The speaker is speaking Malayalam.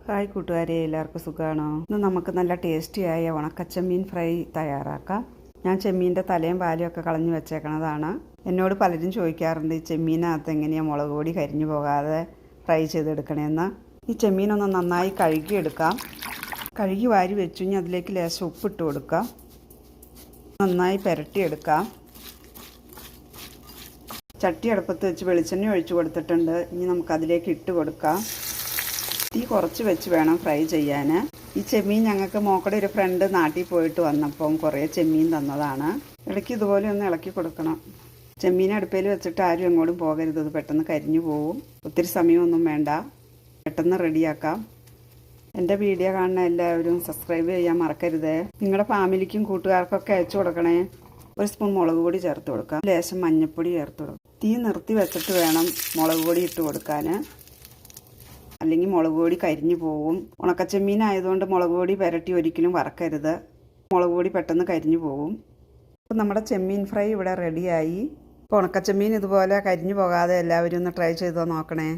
ഹായ് കൂട്ടുകാരെ, എല്ലാവർക്കും സുഖമാണോ? ഇന്ന് നമുക്ക് നല്ല ടേസ്റ്റിയായ ഉണക്കച്ചെമ്മീൻ ഫ്രൈ തയ്യാറാക്കാം. ഞാൻ ചെമ്മീൻ്റെ തലയും പാലും ഒക്കെ കളഞ്ഞു വെച്ചേക്കണതാണ്. എന്നോട് പലരും ചോദിക്കാറുണ്ട് ഈ ചെമ്മീനകത്ത് എങ്ങനെയാണ് മുളക് പൊടി കരിഞ്ഞു പോകാതെ ഫ്രൈ ചെയ്തെടുക്കണമെന്ന്. ഈ ചെമ്മീനൊന്ന് നന്നായി കഴുകിയെടുക്കാം. കഴുകി വാരി വെച്ചു ഇനി അതിലേക്ക് ലേശം ഉപ്പിട്ട് കൊടുക്കാം. നന്നായി പുരട്ടിയെടുക്കാം. ചട്ടി അടുപ്പത്ത് വെച്ച് വെളിച്ചെണ്ണ ഒഴിച്ചു കൊടുത്തിട്ടുണ്ട്. ഇനി നമുക്കതിലേക്ക് ഇട്ട് കൊടുക്കാം. തീ കുറച്ച് വെച്ച് വേണം ഫ്രൈ ചെയ്യാൻ. ഈ ചെമ്മീൻ ഞങ്ങൾക്ക് മോക്കടെ ഒരു ഫ്രണ്ട് നാട്ടിൽ പോയിട്ട് വന്നപ്പം കുറേ ചെമ്മീൻ തന്നതാണ്. ഇടയ്ക്ക് ഇതുപോലെ ഒന്ന് ഇളക്കി കൊടുക്കണം. ചെമ്മീൻ അടുപ്പയിൽ വെച്ചിട്ട് ആരും എങ്ങോട്ടും പോകരുത്, ഇത് പെട്ടെന്ന് കരിഞ്ഞു പോവും. ഒത്തിരി സമയമൊന്നും വേണ്ട, പെട്ടെന്ന് റെഡിയാക്കാം. എൻ്റെ വീഡിയോ കാണുന്ന എല്ലാവരും സബ്സ്ക്രൈബ് ചെയ്യാൻ മറക്കരുത്. നിങ്ങളുടെ ഫാമിലിക്കും കൂട്ടുകാർക്കൊക്കെ അയച്ചു കൊടുക്കണേ. ഒരു സ്പൂൺ മുളക് പൊടി ചേർത്ത് കൊടുക്കാം. ലേശം മഞ്ഞൾപ്പൊടി ചേർത്ത് കൊടുക്കാം. തീ നിർത്തി വെച്ചിട്ട് വേണം മുളക് പൊടി ഇട്ട് കൊടുക്കാൻ, അല്ലെങ്കിൽ മുളക് പൊടി കരിഞ്ഞു പോവും. ഉണക്കച്ചെമ്മീനായതുകൊണ്ട് മുളക് പൊടി പുരട്ടി ഒരിക്കലും വറക്കരുത്, മുളക് പൊടി പെട്ടെന്ന് കരിഞ്ഞു പോവും. അപ്പോൾ നമ്മുടെ ചെമ്മീൻ ഫ്രൈ ഇവിടെ റെഡിയായി. അപ്പോൾ ഉണക്കച്ചെമ്മീൻ ഇതുപോലെ കരിഞ്ഞു പോകാതെ എല്ലാവരും ഒന്ന് ട്രൈ ചെയ്ത് നോക്കണേ.